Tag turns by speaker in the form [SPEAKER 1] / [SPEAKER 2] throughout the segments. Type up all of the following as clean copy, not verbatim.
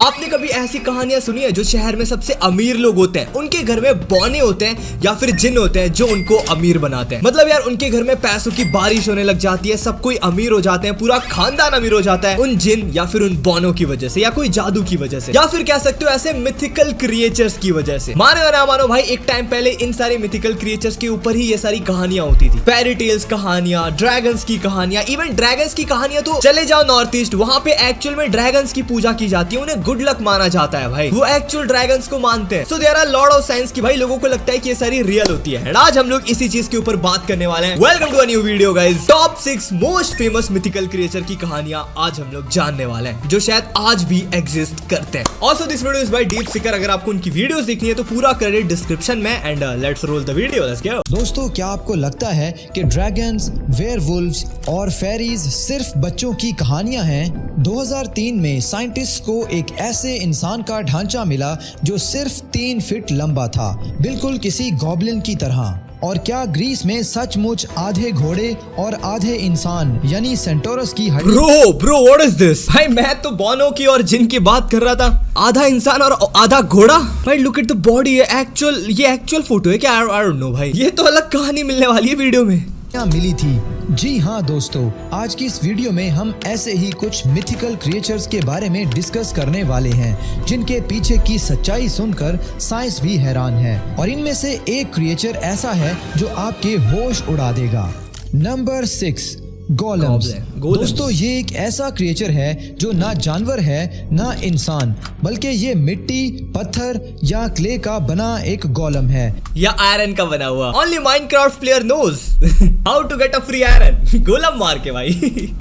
[SPEAKER 1] आपने कभी ऐसी कहानियां सुनी है जो शहर में सबसे अमीर लोग होते हैं उनके घर में बौने होते हैं या फिर जिन होते हैं जो उनको अमीर बनाते हैं। मतलब यार उनके घर में पैसों की बारिश होने लग जाती है, सब कोई अमीर हो जाते हैं, पूरा खानदान अमीर हो जाता है उन जिन या फिर उन बौनों की वजह से या कोई जादू की वजह से, या फिर कह सकते हो ऐसे मिथिकल क्रिएचर्स की वजह से। मानो या ना मानो भाई, एक टाइम पहले इन सारे मिथिकल क्रिएचर्स के ऊपर ही ये सारी कहानियां होती थी। फेरी टेल्स कहानियां, ड्रैगन्स की कहानियां, इवन ड्रैगन्स की कहानियां तो चले जाओ नॉर्थ ईस्ट, वहां पे एक्चुअल में ड्रैगन्स की पूजा की जाती है, उन्हें गुड लक माना जाता है भाई, वो एक्चुअल ड्रैगन्स को मानते हैं। So there are lot of science की भाई लोगों को लगता है कि ये सारी रियल होती है। आज हम लोग इसी चीज के ऊपर बात करने वाले हैं। Welcome to a new video guys. Top 6 most famous mythical creature की कहानियां आज हम लोग जानने वाले हैं जो शायद आज भी एग्जिस्ट करते हैं। Also this video is by deep Sikar. अगर आपको उनकी वीडियोस देखनी है तो पूरा क्रेडिट डिस्क्रिप्शन में and let's roll the video. Let's go.
[SPEAKER 2] दोस्तों, क्या आपको लगता है कि ड्रैगन्स, वेयरवुल्व्स और फेरीज सिर्फ बच्चों की कहानियां हैं? 2003 में साइंटिस्ट को एक ऐसे इंसान का ढांचा मिला जो सिर्फ 3 फीट लंबा था, बिल्कुल किसी गॉब्लिन की तरह। और क्या ग्रीस में सचमुच आधे घोड़े और आधे इंसान यानी सेंटोरस की हड्डी?
[SPEAKER 1] Bro what is this? भाई मैं तो बौनों की और जिन की बात कर रहा था, आधा इंसान और आधा घोड़ा। भाई लुक एट द बॉडी। ये एक्चुअल फोटो है क्या? आई डोंट नो भाई, ये तो अलग कहानी मिलने वाली है वीडियो में।
[SPEAKER 2] क्या मिली थी? जी हाँ दोस्तों, आज की इस वीडियो में हम ऐसे ही कुछ मिथिकल क्रिएचर्स के बारे में डिस्कस करने वाले हैं जिनके पीछे की सच्चाई सुनकर साइंस भी हैरान है। और इनमें से एक क्रिएचर ऐसा है जो आपके होश उड़ा देगा। Number 6, golems. दोस्तों, ये एक ऐसा क्रिएचर है जो ना जानवर है ना इंसान, बल्कि ये मिट्टी, पत्थर या क्ले का बना एक गोलम है
[SPEAKER 1] या आयरन का बना हुआ। Only Minecraft player knows how to get a free iron. Golem मार के भाई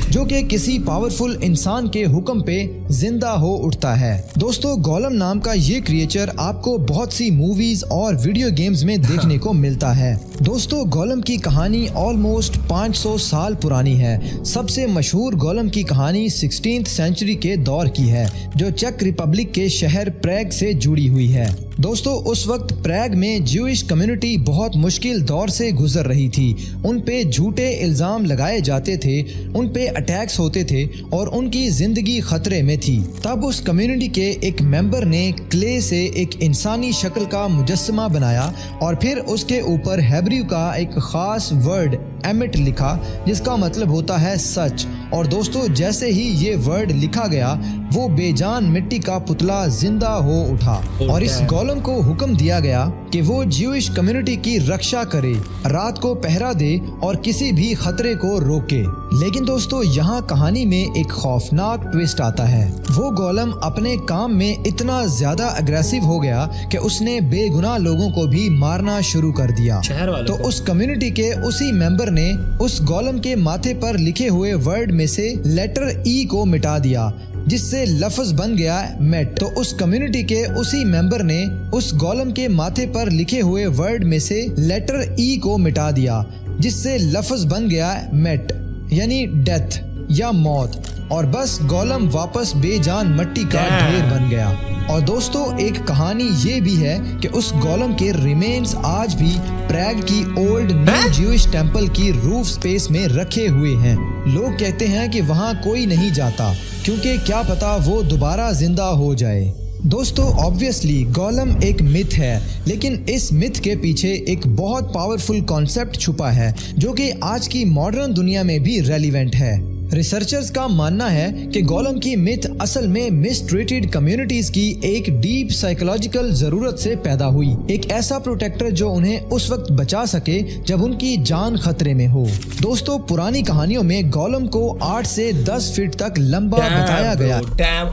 [SPEAKER 2] जो कि किसी पावरफुल इंसान के हुक्म पे जिंदा हो उठता है। दोस्तों, गोलम नाम का ये क्रिएचर आपको बहुत सी मूवीज और वीडियो गेम्स में देखने को मिलता है। दोस्तों, गोलम की कहानी ऑलमोस्ट 500 साल पुरानी है। सबसे मशहूर गोलम की कहानी 16th सेंचुरी के दौर की है जो चेक रिपब्लिक के शहर प्रेग से जुड़ी हुई है। दोस्तों, उस वक्त प्रेग में ज्यूइश कम्युनिटी बहुत मुश्किल दौर से गुजर रही थी। उन पे झूठे इल्जाम लगाए जाते थे, उन पे अटैक्स होते थे और उनकी जिंदगी खतरे में थी। तब उस कम्युनिटी के एक मेंबर ने क्ले से एक इंसानी शक्ल का मुजस्समा बनाया और फिर उसके ऊपर हेब्रू का एक खास वर्ड एमिट लिखा जिसका मतलब होता है सच। और दोस्तों, जैसे ही ये वर्ड लिखा गया वो बेजान मिट्टी का पुतला जिंदा हो उठा और इस गोलम को हुक्म दिया गया कि वो ज्यूइश कम्युनिटी की रक्षा करे, रात को पहरा दे और किसी भी खतरे को रोके। लेकिन दोस्तों, यहाँ कहानी में एक खौफनाक ट्विस्ट आता है। वो गोलम अपने काम में इतना ज्यादा अग्रेसिव हो गया कि उसने बेगुनाह लोगों को भी मारना शुरू कर दिया। तो उस कम्युनिटी के उसी मेंबर ने उस गोलम के माथे पर लिखे हुए वर्ड में से लेटर ई को मिटा दिया जिससे लफ्ज बन गया मेट। तो उस कम्युनिटी के उसी मेंबर ने उस गोलम के माथे पर लिखे हुए वर्ड में से लेटर ई को मिटा दिया जिससे लफ्ज बन गया मेट यानी डेथ या मौत। और बस गोलम वापस बेजान मिट्टी का ढेर बन गया। और दोस्तों, एक कहानी ये भी है कि उस गोलम के रिमेन्स आज भी प्रेग की ओल्ड न्यू ज्यूइश टेम्पल की रूफ स्पेस में रखे हुए हैं। लोग कहते हैं कि वहाँ कोई नहीं जाता क्योंकि क्या पता वो दोबारा जिंदा हो जाए। दोस्तों, ऑब्वियसली गोलम एक मिथ है, लेकिन इस मिथ के पीछे एक बहुत पावरफुल कॉन्सेप्ट छुपा है जो कि आज की मॉडर्न दुनिया में भी रेलिवेंट है। रिसर्चर्स का मानना है कि गोलम की मिथ असल में मिसट्रीटेड कम्युनिटीज की एक डीप साइकोलॉजिकल जरूरत से पैदा हुई, एक ऐसा प्रोटेक्टर जो उन्हें उस वक्त बचा सके जब उनकी जान खतरे में हो। दोस्तों, पुरानी कहानियों में गोलम को 8 से 10 फीट तक लंबा बताया गया।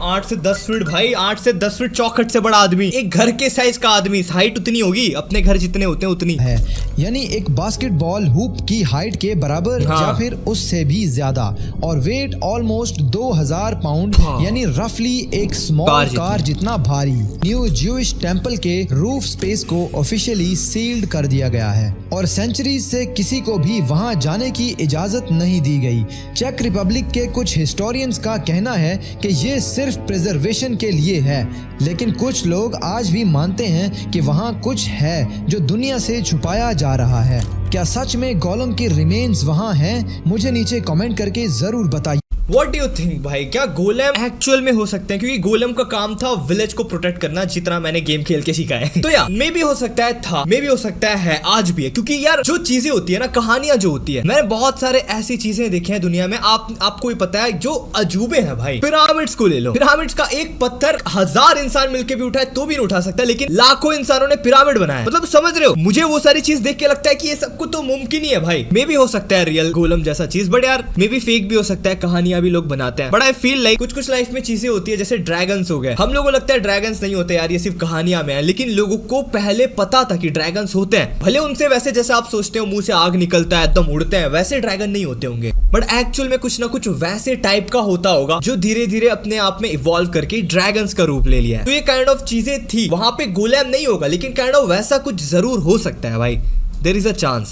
[SPEAKER 1] 8 से 10 फीट भाई, 8 से 10 फीट चौखट से बड़ा आदमी, एक घर के साइज का आदमी। हाइट उतनी होगी, अपने घर जितने होते हैं उतनी
[SPEAKER 2] है, यानी एक बास्केटबॉल हुप की हाइट के बराबर या फिर उससे भी ज्यादा। और वेट ऑलमोस्ट 2000 पाउंड यानी रफली एक स्मॉल कार जितना भारी। न्यू ज्यूइश टेम्पल के रूफ स्पेस को ऑफिशियली सील्ड कर दिया गया है और सेंचुरीज से किसी को भी वहां जाने की इजाजत नहीं दी गई। चेक रिपब्लिक के कुछ हिस्टोरियंस का कहना है कि ये सिर्फ प्रिजर्वेशन के लिए है, लेकिन कुछ लोग आज भी मानते हैं कि वहां कुछ है जो दुनिया से छुपाया जा रहा है। क्या सच में गोलम के रिमेन्स वहां हैं? मुझे नीचे कमेंट करके जरूर बताइए।
[SPEAKER 1] व्हाट डू यू थिंक भाई, क्या गोलेम एक्चुअल में हो सकते हैं? क्योंकि गोलेम का काम था विलेज को प्रोटेक्ट करना, जितना मैंने गेम खेल के सीखा है। तो यार मे भी हो सकता है था, मे भी हो सकता है आज भी है, क्योंकि यार जो चीजें होती है ना, कहानियां जो होती है, मैंने बहुत सारे ऐसी चीजें देखी हैं दुनिया में, आपको भी पता है, जो अजूबे हैं भाई। पिरामिड्स को ले लो, पिरामिड्स का एक पत्थर 1000 इंसान मिलकर भी उठाए तो भी नहीं उठा सकता, लेकिन लाखों इंसानों ने पिरामिड बनाया। मतलब समझ रहे हो, मुझे वो सारी चीज देख के लगता है कि ये सब कुछ तो मुमकिन ही है भाई। मे भी हो सकता है रियल गोलम जैसा चीज, बट यार मे भी फेक भी हो सकता है, कहानियां भी लोग बनाते हैं। बट आई फील लाइक कुछ लाइफ में चीजें होती है, जैसे ड्रैगन्स हो गए। हम लोगों को लगता है ड्रैगन्स नहीं होते यार, ये सिर्फ कहानियां में है, लेकिन लोगों को पहले पता था कि ड्रैगन्स होते हैं। भले उनसे वैसे जैसे आप सोचते हो मुंह से आग निकलता है, एकदम उड़ते हैं, वैसे ड्रैगन नहीं होते होंगे, बट एक्चुअल में कुछ ना कुछ वैसे टाइप का होता होगा, जो धीरे धीरे अपने आप में इवॉल्व करके ड्रैगन्स का रूप ले लिया है। तो ये काइंड ऑफ चीजें थी। वहां पे गोलेम नहीं होगा, लेकिन काइंड ऑफ वैसा कुछ जरूर हो सकता है भाई, there is a chance.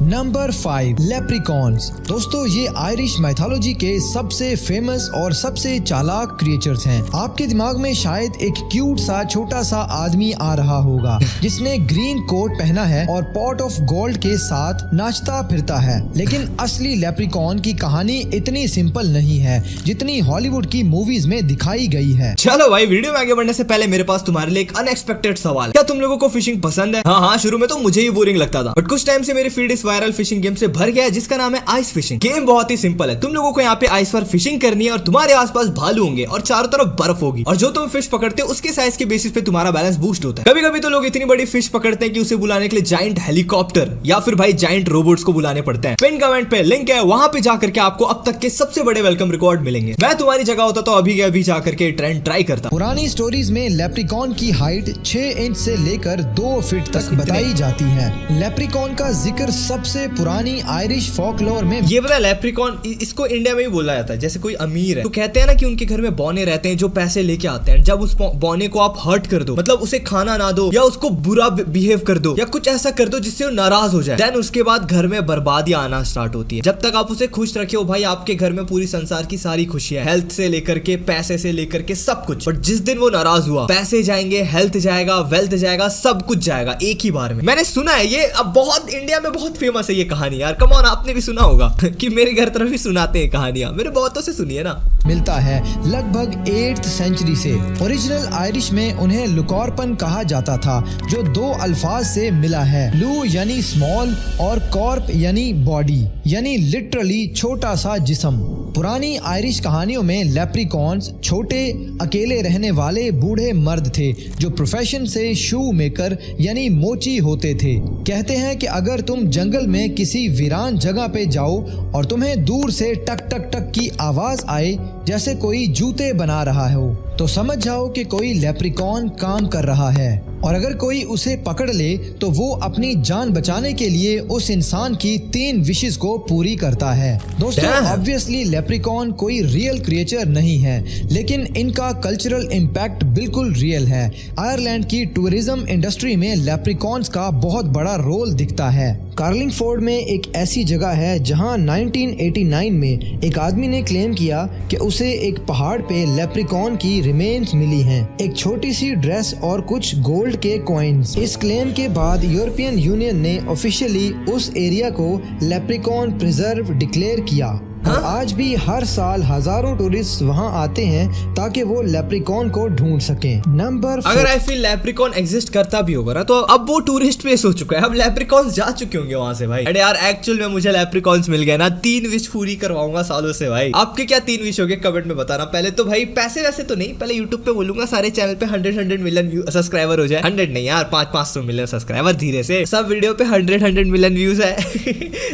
[SPEAKER 2] Number 5, leprechauns. दोस्तों ये आयरिश माइथोलॉजी के सबसे फेमस और सबसे चालाक क्रिएचर्स हैं। आपके दिमाग में शायद एक क्यूट सा छोटा सा आदमी आ रहा होगा जिसने ग्रीन कोट पहना है और पॉट ऑफ गोल्ड के साथ नाचता फिरता है, लेकिन असली लेप्रिकॉन की कहानी इतनी सिंपल नहीं है जितनी हॉलीवुड की मूवीज में दिखाई गई है।
[SPEAKER 1] चलो भाई, वीडियो में आगे बढ़ने से पहले मेरे पास तुम्हारे लिए एक अनएक्सपेक्टेड सवाल। क्या तुम लोगों को फिशिंग पसंद है? हाँ, शुरू में तो मुझे ही बोरिंग लगता था, बट कुछ टाइम से मेरी फीड इस वायरल फिशिंग गेम से भर गया है, जिसका नाम है आइस फिशिंग। गेम बहुत ही सिंपल है। तुम लोगों को यहाँ पे आइस पर फिशिंग करनी है और तुम्हारे आसपास भालू होंगे और चारों तरफ बर्फ होगी, और जो तुम फिश पकड़ते हो उसके साइज के बेसिस पे तुम्हारा बैलेंस बूस्ट होता है। कभी कभी तो लोग इतनी बड़ी फिश पकड़ते हैं कि उसे बुलाने के लिए जाइंट हेलीकॉप्टर या फिर भाई जाइंट रोबोट्स को बुलाने पड़ते हैं। पिन कमेंट पे लिंक है, वहां पे जाकर के आपको अब तक के सबसे बड़े वेलकम रिकॉर्ड मिलेंगे। मैं तुम्हारी जगह होता तो अभी के अभी जाकर के ट्रेंड ट्राई करता।
[SPEAKER 2] पुरानी स्टोरीज में लेप्रिकॉन की हाइट 6 इंच से लेकर 2 फीट तक बताई जाती है। लेप्रिकॉन का जिक्र सबसे पुरानी आयरिश फोकलोर में,
[SPEAKER 1] ये पता है, लेप्रिकॉन इसको इंडिया में भी बोला जाता है। जैसे कोई अमीर है तो कहते हैं ना कि उनके घर में बौने रहते हैं जो पैसे लेके आते हैं। जब उस बौने को आप हर्ट कर दो, मतलब उसे खाना ना दो या उसको बुरा बिहेव कर दो या कुछ ऐसा कर दो जिससे वो नाराज हो जाए, देन उसके बाद घर में बर्बादियां आना स्टार्ट होती है। जब तक आप उसे खुश रखे भाई, आपके घर में पूरी संसार की सारी खुशियां, हेल्थ से लेकर के पैसे से लेकर के सब कुछ। बट जिस दिन वो नाराज हुआ, पैसे जाएंगे, हेल्थ जाएगा, वेल्थ जाएगा, सब कुछ जाएगा एक ही बार में। मैंने सुना है ये, अब बहुत इंडिया में बहुत फेमस है ये कहानी यार। कम ऑन, आपने भी सुना होगा कि मेरे घर तरफ भी सुनाते हैं कहानियां, मेरे बहुतों से सुनी है ना।
[SPEAKER 2] मिलता है लगभग 8th सेंचुरी से। ओरिजिनल आयरिश में उन्हें लुकॉर्पन कहा जाता था, जो 2 अल्फाज से मिला है। लू यानी स्मॉल और कॉर्प यानी बॉडी, यानी लिटरली छोटा सा जिस्म। पुरानी आयरिश कहानियों में लेप्रिकॉन्स छोटे अकेले रहने वाले बूढ़े मर्द थे जो प्रोफेशन से शू मेकर यानी मोची होते थे। कहते हैं कि अगर तुम जंगल में किसी वीरान जगह पे जाओ और तुम्हें दूर से टक टक टक की आवाज आए जैसे कोई जूते बना रहा हो, तो समझ जाओ कि कोई लेप्रिकॉन काम कर रहा है। और अगर कोई उसे पकड़ ले तो वो अपनी जान बचाने के लिए उस इंसान की 3 विशेस को पूरी करता है। दोस्तों ऑब्वियसली लेप्रिकॉन कोई रियल क्रिएचर नहीं है, लेकिन इनका कल्चरल इम्पैक्ट बिल्कुल रियल है। आयरलैंड की टूरिज्म इंडस्ट्री में लेप्रिकॉन्स का बहुत बड़ा रोल दिखता है। कार्लिंगफोर्ड में एक ऐसी जगह है जहां 1989 में एक आदमी ने क्लेम किया कि उसे एक पहाड़ पे लेप्रिकॉन की रिमेन्स मिली हैं, एक छोटी सी ड्रेस और कुछ गोल्ड के कॉइन्स। इस क्लेम के बाद यूरोपियन यूनियन ने ऑफिशियली उस एरिया को लेप्रिकॉन प्रिजर्व डिक्लेयर किया। और आज भी हर साल हजारों टूरिस्ट वहां आते हैं ताकि वो लेप्रिकॉन को ढूंढ सकें। नंबर 4,
[SPEAKER 1] अगर आई फील लेप्रिकॉन एग्जिस्ट करता भी होगा ना, तो अब वो टूरिस्ट प्लेस हो चुका है, अब लेप्रिकॉन्स जा चुके होंगे वहां से भाई। अरे यार एक्चुअल में मुझे लेप्रिकॉन्स मिल गए ना, 3 विश पूरी करवाऊंगा सालों से भाई। आपके क्या 3 विश हो गए कमेंट में बताना। पहले तो भाई पैसे वैसे तो नहीं, पहले यूट्यूब पे बोलूंगा सारे चैनल पे 100 मिलियन सब्सक्राइबर हो जाए। 100 नहीं यार, 500 मिलियन सब्सक्राइबर धीरे से, सब वीडियो पे 100 मिलियन व्यूज है।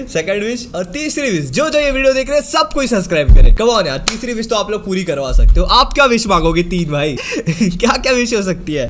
[SPEAKER 1] सेकंड विश और तीसरी विश, जो ये वीडियो देख रहे हैं सब कोई सब्सक्राइब करे। कम ऑन यार, तीसरी विश तो आप लोग पूरी करवा सकते हो। आप क्या विश मांगोगे 3 भाई? क्या क्या विश हो सकती है?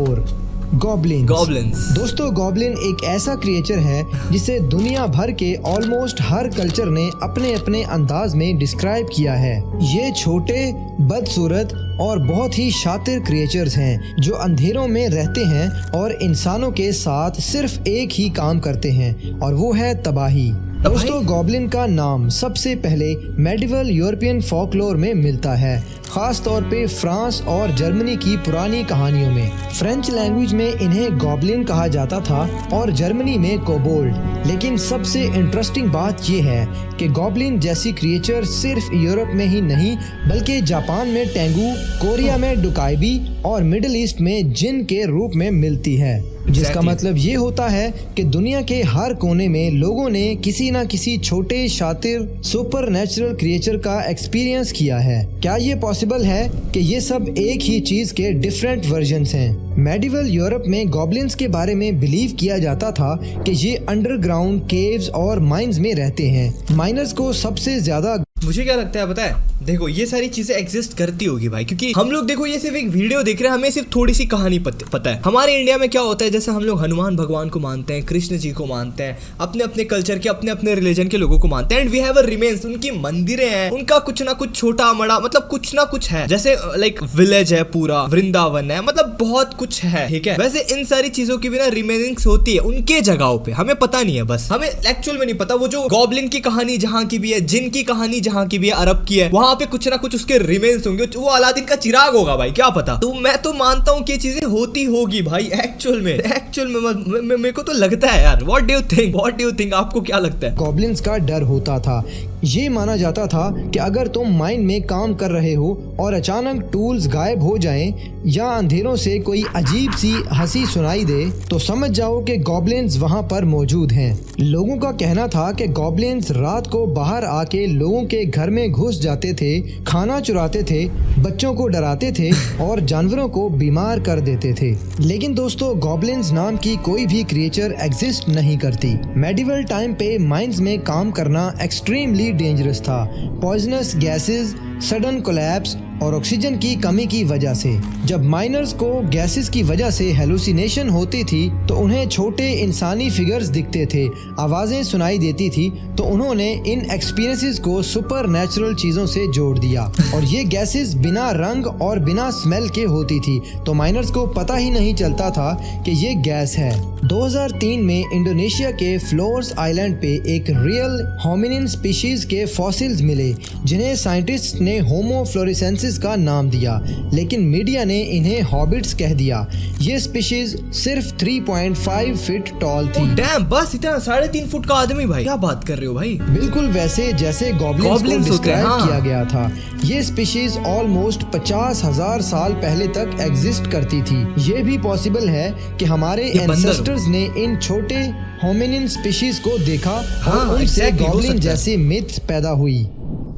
[SPEAKER 2] गॉब्लिन्स। दोस्तों गॉब्लिन एक ऐसा क्रिएचर है जिसे दुनिया भर के ऑलमोस्ट हर कल्चर ने अपने अपने अंदाज में डिस्क्राइब किया है। ये छोटे, बदसूरत और बहुत ही शातिर क्रिएचर्स हैं जो अंधेरों में रहते हैं और इंसानों के साथ सिर्फ एक ही काम करते हैं, और वो है तबाही। दोस्तों गॉब्लिन का नाम सबसे पहले मेडिवल यूरोपियन फोकलोर में मिलता है, खास तौर पे फ्रांस और जर्मनी की पुरानी कहानियों में। फ्रेंच लैंग्वेज में इन्हें गॉब्लिन कहा जाता था और जर्मनी में कोबोल्ड। लेकिन सबसे इंटरेस्टिंग बात ये है कि गॉब्लिन जैसी क्रिएचर सिर्फ यूरोप में ही नहीं बल्कि जापान में टेंगू, कोरिया में डुकाइबी और मिडिल ईस्ट में जिन के रूप में मिलती है। जिसका मतलब ये होता है कि दुनिया के हर कोने में लोगों ने किसी न किसी छोटे शातिर सुपर नेचुरल क्रिएचर का एक्सपीरियंस किया है। क्या ये पॉसिबल है कि ये सब एक ही चीज के डिफरेंट वर्जन्स हैं? मेडिवल यूरोप में गॉब्लिन्स के बारे में बिलीव किया जाता था कि ये अंडरग्राउंड केव्स और माइंस में रहते हैं। माइनर्स को सबसे ज्यादा
[SPEAKER 1] मुझे क्या लगता है पता है, देखो ये सारी चीजें एग्जिस्ट करती होगी भाई, क्योंकि हम लोग देखो ये सिर्फ एक वीडियो देख रहे हैं, हमें सिर्फ थोड़ी सी कहानी पता है। हमारे इंडिया में क्या होता है, जैसे हम लोग हनुमान भगवान को मानते हैं, कृष्ण जी को मानते हैं, अपने अपने कल्चर के अपने अपने रिलीजन के लोगों को मानते हैं, and we have a remains, उनकी मंदिरें हैं, उनका कुछ ना कुछ छोटा बड़ा मतलब कुछ ना कुछ है, जैसे लाइक विलेज है, पूरा वृंदावन है, मतलब बहुत कुछ है, ठीक है। वैसे इन सारी चीजों की भी ना रिमेनिंग्स होती है उनके जगहों पे, हमें पता नहीं है, बस हमें एक्चुअल में नहीं पता। वो जो गॉब्लिन की कहानी जहाँ की भी है, जिन की कहानी जहाँ की भी है, अरब की है, वहां पे कुछ ना कुछ उसके रिमेन्स होंगे, वो अलादीन का चिराग होगा भाई, क्या पता। तो मैं तो मानता हूँ कि ये चीजें होती होगी भाई एक्चुअल में मेरे को तो लगता है यार। व्हाट डू यू थिंक आपको क्या लगता है?
[SPEAKER 2] गॉब्लिन्स का डर होता था। ये माना जाता था कि अगर तुम माइन में काम कर रहे हो और अचानक टूल्स गायब हो जाएं या अंधेरों से कोई अजीब सी हंसी सुनाई दे तो समझ जाओ कि गॉब्लिन्स वहां पर मौजूद हैं। लोगों का कहना था कि गॉब्लिन्स रात को बाहर आके लोगों के घर में घुस जाते थे, खाना चुराते थे, बच्चों को डराते थे और जानवरों को बीमार कर देते थे। लेकिन दोस्तों गॉब्लिन्स नाम की कोई भी क्रिएचर एग्जिस्ट नहीं करती। मेडिवल टाइम पे माइंस में काम करना एक्सट्रीमली डेंजरस था। पॉइजनस गैसेस, सडन कोलैप्स और ऑक्सीजन की कमी की वजह से जब माइनर्स को गैसेस की वजह से हेलुसिनेशन होती थी तो उन्हें छोटे इंसानी फिगर्स दिखते थे, आवाजें सुनाई देती थी, तो उन्होंने इन एक्सपीरियंसेस को सुपर नेचुरल चीजों से जोड़ दिया और ये गैसेस बिना रंग और बिना स्मेल के होती थी, तो माइनर्स को पता ही नहीं चलता था कि ये गैस है। 2003 में इंडोनेशिया के फ्लोर्स आइलैंड पे एक रियल होमिनिन स्पीशीज के फॉसिल्स मिले जिन्हें साइंटिस्ट ने होमो फ्लोरेसेंसिस का नाम दिया, लेकिन मीडिया ने इन्हें हॉबिट्स कह दिया। ये स्पीशीज सिर्फ 3.5 फीट टॉल थी।
[SPEAKER 1] डैम, बस इतना 3.5 फुट का आदमी भाई, क्या बात कर रहे हो भाई?
[SPEAKER 2] बिल्कुल वैसे जैसे गॉब्लिन्स को डिस्क्राइब किया गया था। ये स्पीशीज ऑलमोस्ट 50,000 साल पहले तक एग्जिस्ट करती थी। ये भी पॉसिबल है कि हमारे एंसेस्टर्स ने इन छोटे होमिनिन स्पीशीज को देखा और उनसे गॉब्लिन जैसी मिथ्स पैदा हुई।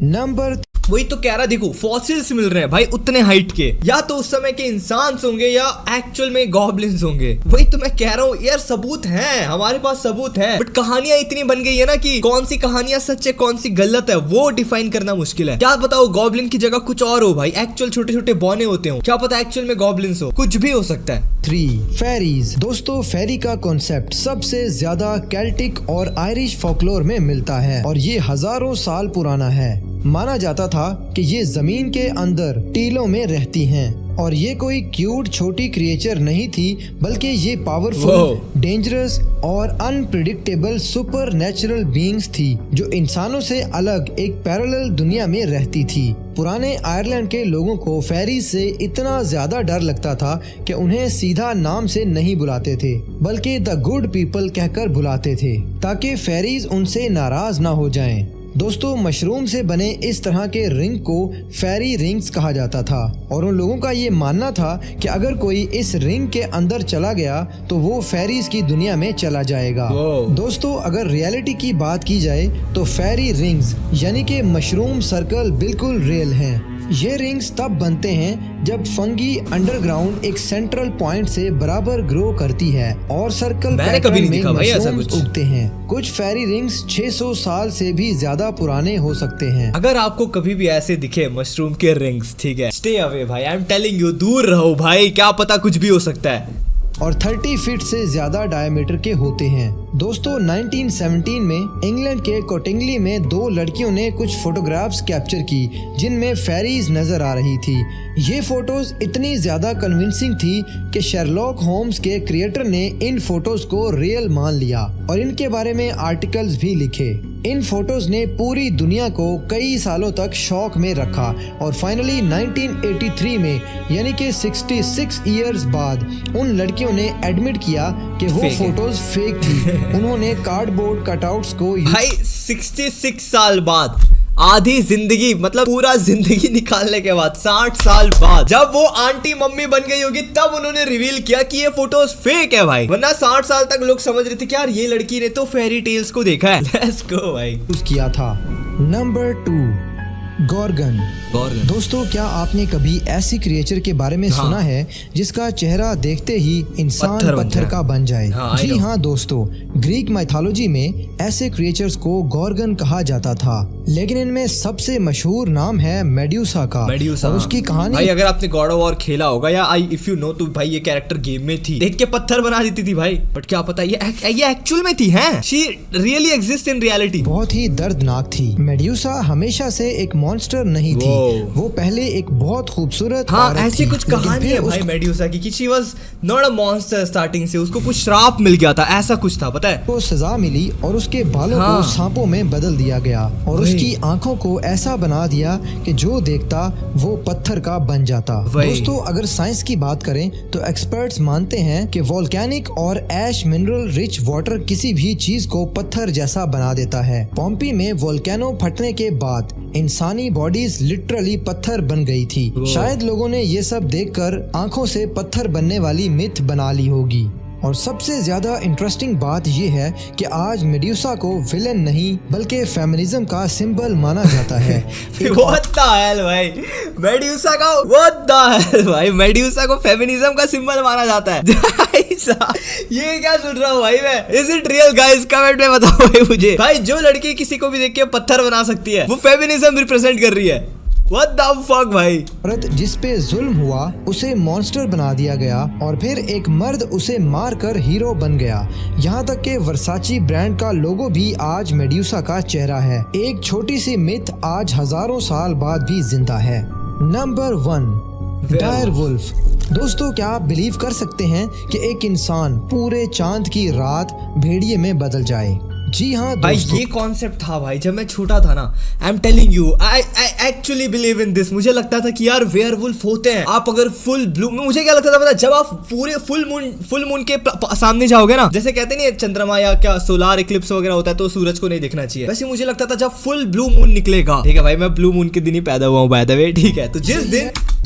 [SPEAKER 2] नंबर
[SPEAKER 1] वही तो कह रहा, देखो फॉसिल्स मिल रहे हैं भाई उतने हाइट के, या तो उस समय के इंसान होंगे या एक्चुअल में गॉब्लिन्स होंगे। वही तो मैं कह रहा हूँ यार, सबूत है हमारे पास, सबूत है, बट कहानियां इतनी बन गई है ना कि कौन सी कहानियां सच है कौन सी गलत है वो डिफाइन करना मुश्किल है। क्या बताओ गॉब्लिन की जगह कुछ और हो भाई, एक्चुअल छोटे छोटे बौने होते हो, क्या पता एक्चुअल में गॉब्लिन्स हो, कुछ भी हो सकता है।
[SPEAKER 2] 3. फेरीज। दोस्तों फेरी का कॉन्सेप्ट सबसे ज्यादा केल्टिक और आयरिश फोकलोर में मिलता है और ये हजारों साल पुराना है। माना जाता था कि ये जमीन के अंदर टीलों में रहती हैं और ये कोई क्यूट छोटी क्रिएचर नहीं थी, बल्कि ये पावरफुल, डेंजरस और अनप्रिडिक्टेबल सुपर नेचुरल बीइंग्स थी जो इंसानों से अलग एक पैरेलल दुनिया में रहती थी। पुराने आयरलैंड के लोगों को फेरीज से इतना ज्यादा डर लगता था कि उन्हें सीधा नाम से नहीं बुलाते थे, बल्कि द गुड पीपल कहकर बुलाते थे ताकि फेरीज उनसे नाराज ना हो जाएं। दोस्तों मशरूम से बने इस तरह के रिंग को फेरी रिंग्स कहा जाता था और उन लोगों का ये मानना था कि अगर कोई इस रिंग के अंदर चला गया तो वो फेरीज की दुनिया में चला जाएगा। दोस्तों अगर रियलिटी की बात की जाए तो फेरी रिंग्स यानी कि मशरूम सर्कल बिल्कुल रियल हैं। ये रिंग्स तब बनते हैं जब फंगी अंडरग्राउंड एक सेंट्रल पॉइंट से बराबर ग्रो करती है और सर्कल पैटर्न में मशरूम्स उगते हैं। कुछ फेरी रिंग्स 600 साल से भी ज्यादा पुराने हो सकते हैं।
[SPEAKER 1] अगर आपको कभी भी ऐसे दिखे मशरूम के रिंग्स, ठीक है, स्टे अवे भाई, आई एम टेलिंग यू, दूर रहो भाई, क्या पता कुछ भी हो सकता है।
[SPEAKER 2] और 30 फीट से ज्यादा डायमीटर के होते हैं। दोस्तों 1917 में इंग्लैंड के कोटिंगली में 2 लड़कियों ने कुछ फोटोग्राफ्स कैप्चर की जिनमें फेरीज नजर आ रही थी। ये फोटोज इतनी ज्यादा कन्विंसिंग थी कि शेरलॉक होम्स के क्रिएटर ने इन फोटोज को रियल मान लिया और इनके बारे में आर्टिकल्स भी लिखे। इन फोटोज ने पूरी दुनिया को कई सालों तक शॉक में रखा और फाइनली 1983 में यानी कि 66 इयर्स बाद उन लड़कियों ने एडमिट किया कि वो फोटोज फेक थी। उन्होंने कार्डबोर्ड कटआउट्स को
[SPEAKER 1] भाई 66 साल बाद, आधी जिंदगी मतलब पूरा जिंदगी निकालने के बाद 60 साल बाद जब वो आंटी मम्मी बन गई होगी तब उन्होंने रिवील किया कि ये फोटोज फेक है भाई, वरना 60 साल तक लोग समझ रहे थे कि यार ये लड़की ने तो फेरी टेल्स को देखा है। लेट्स गो भाई।
[SPEAKER 2] किया था। Number 2, Gorgon. दोस्तों, क्या आपने कभी ऐसी क्रिएचर के बारे में सुना है जिसका चेहरा देखते ही इंसान पत्थर का बन जाए? जी हाँ दोस्तों, ग्रीक माइथोलॉजी में ऐसे क्रिएचर्स को गॉर्गन कहा जाता था, लेकिन इनमें सबसे मशहूर नाम है मेड्यूसा का। और उसकी कहानी
[SPEAKER 1] भाई अगर आपने गॉड ऑफ वॉर खेला होगा या इफ यू नो तो भाई ये कैरेक्टर गेम में थी, देख के पत्थर बना देती थी भाई, बट क्या पता ये एक्चुअल में थी हैं? She really exist in reality.
[SPEAKER 2] बहुत ही दर्दनाक थी। मेड्यूसा हमेशा से एक मॉन्स्टर नहीं थी, वो पहले एक बहुत खूबसूरत
[SPEAKER 1] ऐसी कुछ कहानी है भाई मेड्यूसा की कि she was not a monster starting से, उसको कुछ श्राप मिल गया था, ऐसा कुछ था पता है।
[SPEAKER 2] को सजा मिली और उसके बालों को सांपों में बदल दिया गया और उसकी आंखों को ऐसा बना दिया कि जो देखता वो पत्थर का बन जाता। दोस्तों, अगर साइंस की बात करें तो एक्सपर्ट्स मानते हैं कि वोल्केनिक और ऐश मिनरल रिच वाटर किसी भी चीज को पत्थर जैसा बना देता है। पॉम्पी में वोल्केनो फटने के बाद इंसानी बॉडीज लिटरली पत्थर बन गई थी। शायद लोगों ने ये सब देखकर आंखों से पत्थर बनने वाली मिथ बना ली होगी। और सबसे ज्यादा इंटरेस्टिंग बात ये है कि आज मेड्यूसा को विलेन नहीं बल्कि फेमिनिज्म का सिंबल माना जाता है।
[SPEAKER 1] What the hell भाई, मेड्यूसा का what the hell भाई, मेड्यूसा को फेमिनिज्म का सिंबल माना जाता है। ये क्या सुन रहा हूँ भाई मैं? Is it real guys? Comment में बताओ भाई मुझे। भाई जो लड़की किसी को भी देख के पत्थर बना सकती है वो फेमिनिज्म रिप्रेजेंट कर रही है। What the fuck भाई।
[SPEAKER 2] औरत जिस पे जुल्म हुआ उसे मॉन्स्टर बना दिया गया और फिर एक मर्द उसे मारकर हीरो बन गया। यहाँ तक के वर्साची ब्रांड का लोगो भी आज मेड्यूसा का चेहरा है। एक छोटी सी मिथ आज हजारों साल बाद भी जिंदा है। Number 1, dire wolf. दोस्तों, क्या आप बिलीव कर सकते हैं कि एक इंसान पूरे चांद की रात भेड़िए में बदल जाए? जी हाँ
[SPEAKER 1] भाई, ये कॉन्सेप्ट था भाई जब मैं छोटा था ना। I am telling you, I actually believe in this. मुझे लगता था कि यार वेयरवुल्फ होते हैं। आप अगर फुल ब्लू, मुझे क्या लगता था पता, जब आप पूरे फुल मून के सामने जाओगे ना, जैसे कहते नहीं चंद्रमा या क्या सोलार इक्लिप्स वगैरह होता है तो सूरज को नहीं दिखना चाहिए, वैसे मुझे लगता था जब फुल ब्लू मून निकलेगा, ठीक है भाई मैं ब्लू मून के दिन ही पैदा हुआ हूँ बाय द वे, ठीक है, तो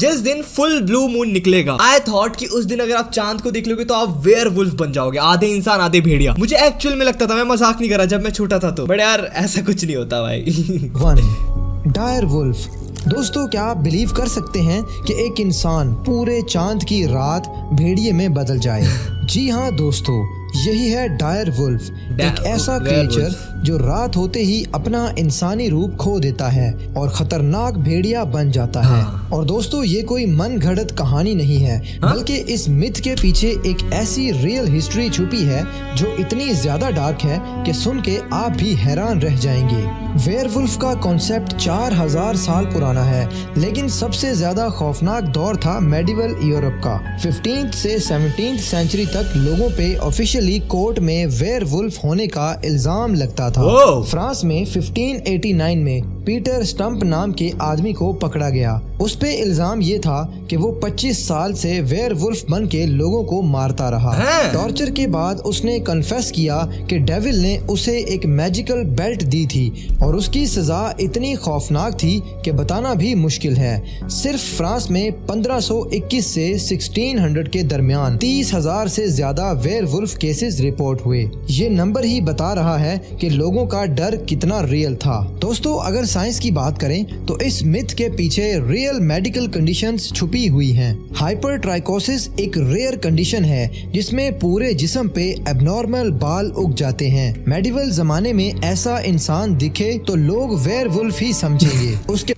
[SPEAKER 1] जिस दिन फुल ब्लू मून निकलेगा, आई थॉट कि उस दिन अगर आप चांद को देख लोगे तो आप वेयरवुल्फ बन जाओगे, आधे इंसान आधे भेड़िया। मुझे एक्चुअल में लगता था, मैं मजाक नहीं कर रहा, जब मैं छोटा था तो, बट यार ऐसा कुछ नहीं होता भाई।
[SPEAKER 2] 1, डायर वुल्फ। दोस्तों, क्या आप बिलीव कर सकते हैं कि एक इंसान पूरे चांद की रात भेड़िए में बदल जाए? जी हाँ दोस्तों, यही है डायर वुल्फ, एक ऐसा क्रिएचर जो रात होते ही अपना इंसानी रूप खो देता है और खतरनाक भेड़िया बन जाता है। और दोस्तों, ये कोई मन घड़त कहानी नहीं है, बल्कि इस मिथ के पीछे एक ऐसी रियल हिस्ट्री छुपी है जो इतनी ज्यादा डार्क है कि सुन के आप भी हैरान रह जाएंगे। वेयरवुल्फ का कॉन्सेप्ट 4000 साल पुराना है, लेकिन सबसे ज्यादा खौफनाक दौर था मेडिवल यूरोप का। 15th से 17th सेंचुरी तक लोगों पे ऑफिशियली कोर्ट में वेयरवुल्फ होने का इल्जाम लगता था। फ्रांस में 1589 में पीटर स्टम्प नाम के आदमी को पकड़ा गया। उस पे इल्जाम ये था कि वो 25 साल से वेयरवुल्फ बन के लोगों को मारता रहा। टॉर्चर के बाद उसने कन्फेस किया कि डेविल ने उसे एक मैजिकल बेल्ट दी थी और उसकी सजा इतनी खौफनाक थी कि बताना भी मुश्किल है। सिर्फ फ्रांस में 1521 से 1600 के दरमियान 30,000 से ज्यादा वेयरवुल्फ केसेस रिपोर्ट हुए। ये नंबर ही बता रहा है कि लोगों का डर कितना रियल था। दोस्तों, अगर साइंस की बात करें तो इस मिथ के पीछे रियल मेडिकल कंडीशंस छुपी हुई हैं। हाइपरट्राइकोसिस एक रेयर कंडीशन है जिसमें पूरे जिस्म पे एबनॉर्मल बाल उग जाते हैं। मेडिवल जमाने में ऐसा इंसान दिखे तो लोग वेयरवुल्फ ही समझेंगे। उसके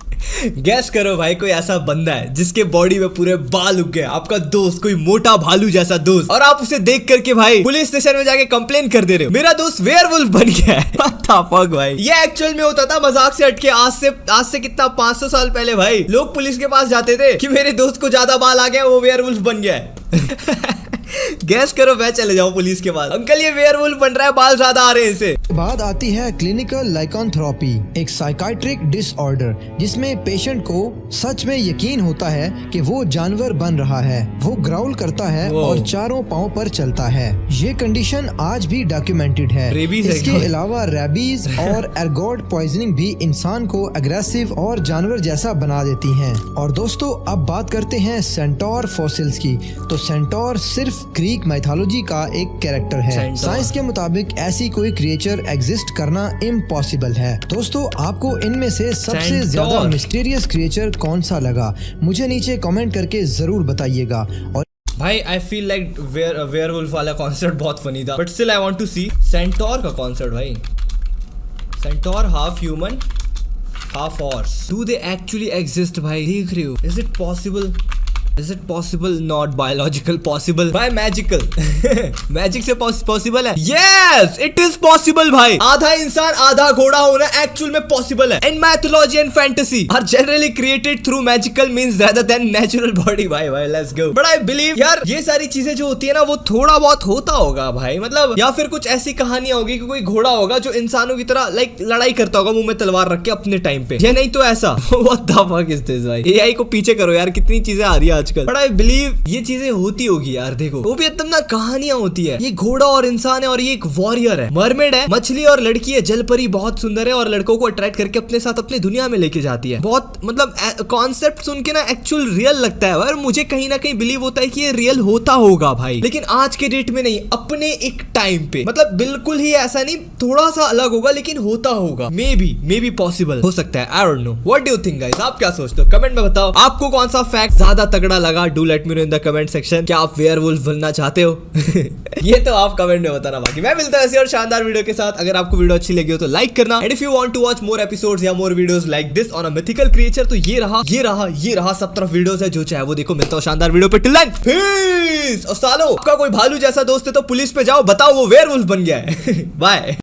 [SPEAKER 1] गैस करो भाई, कोई ऐसा बंदा है जिसके बॉडी में पूरे बाल उग गए, आपका दोस्त, कोई मोटा भालू जैसा दोस्त, और आप उसे देख करके भाई पुलिस स्टेशन में जाके कंप्लेन कर दे रहे हो मेरा दोस्त वेयरवुल्फ बन गया है। What the fuck भाई, ये एक्चुअल में होता था, मजाक से हटके। आज से कितना 500 साल पहले भाई लोग पुलिस के पास जाते थे कि मेरे दोस्त को ज्यादा बाल आ गए, वो वेयरवुल्फ बन गया है। गैस करो मैं चले जाऊं पुलिस के पास, अंकल ये वेयरवुल्फ बन रहा है, बाल ज्यादा आ रहे हैं इसे।
[SPEAKER 2] बात आती है क्लिनिकल लाइकोनथ्रोपी, एक साइकाइट्रिक डिसऑर्डर जिसमें पेशेंट को सच में यकीन होता है कि वो जानवर बन रहा है। वो ग्राउल करता है और चारों पांव पर चलता है। ये कंडीशन आज भी डॉक्यूमेंटेड है। इसके अलावा रेबीज और एर्गोट पॉइजनिंग भी इंसान को अग्रेसिव और जानवर जैसा बना देती हैं। और दोस्तों अब बात करते हैं सेंटोर फॉसिल्स की। तो सेंटोर सिर्फ ग्रीक माइथोलॉजी का एक कैरेक्टर है। साइंस के मुताबिक ऐसी कोई क्रिएचर एग्जिस्ट करना इम्पॉसिबल है। दोस्तों आपको इनमें से सबसे ज्यादा मिस्टीरियस क्रिएचर कौन सा लगा, मुझे नीचे कमेंट करके जरूर बताइएगा। और
[SPEAKER 1] भाई आई फील लाइक वेयरवुल्फ वाला कॉन्सेप्ट बहुत फनी था, but still I want to see centaur का कॉन्सेप्ट। भाई centaur half human half horse, do they actually exist भाई? देख रहे हो, is it possible? Is it possible? Not biological, possible by magical। Magic से possible है। Yes, it is possible भाई। आधा इंसान आधा घोड़ा होना एक्चुअल में पॉसिबल है। In mythology and fantasy are generally created through magical means rather than natural body। भाई let's go। But I believe यार ये सारी चीजें जो होती है ना वो थोड़ा बहुत होता होगा भाई, मतलब या फिर कुछ ऐसी कहानियां होगी कि कोई घोड़ा होगा जो इंसानों की तरह लाइक लड़ाई करता होगा मुंह में तलवार रख के अपने टाइम पे, या नहीं तो ऐसा। What the fuck is this भाई? AI को पीछे करो यार, कितनी चीजें आ रही है आजकल। बट आई बिलीव ये चीजें होती होगी यार। देखो वो भी एकदम ना कहानियां होती है। ये घोड़ा और इंसान है और ये एक वॉरियर है, मरमेड है, मछली और लड़की है, जलपरी बहुत सुंदर है और लड़कों को अट्रैक्ट करके अपने साथ अपनी दुनिया में लेके जाती है। बहुत मतलब कॉन्सेप्ट सुन के ना एक्चुअल रियल लगता है और मुझे कहीं ना कहीं बिलीव होता है कि ये रियल होता होगा भाई, लेकिन आज के डेट में नहीं, अपने एक टाइम पे, मतलब बिल्कुल ही ऐसा नहीं, थोड़ा सा अलग होगा लेकिन होता होगा। मे बी पॉसिबल हो सकता है। I don't know, what do you think guys? आप क्या सोचते हो? कमेंट में बताओ आपको कौन सा फैक्ट ज्यादा तगड़ा लगा। Do let me know in the comment section. क्या आप वेयरवुल्फ बनना चाहते हो? ये तो आप कमेंट में बताना। बाकी मैं मिलता हूं ऐसी और शानदार वीडियो के साथ। अगर आपको वीडियो अच्छी लगी हो तो लाइक करना, and if you want to watch more episodes या more videos like this on a mythical creature तो ये रहा सब तरफ वीडियोस है, जो चाहे वो देखो। मिलता हूं शानदार वीडियो पे, टिल देन पीस। और सालो आपका कोई भालू जैसा दोस्त है तो पुलिस पे जाओ, बताओ वो वेयरवुल्फ बन गया है। बाय।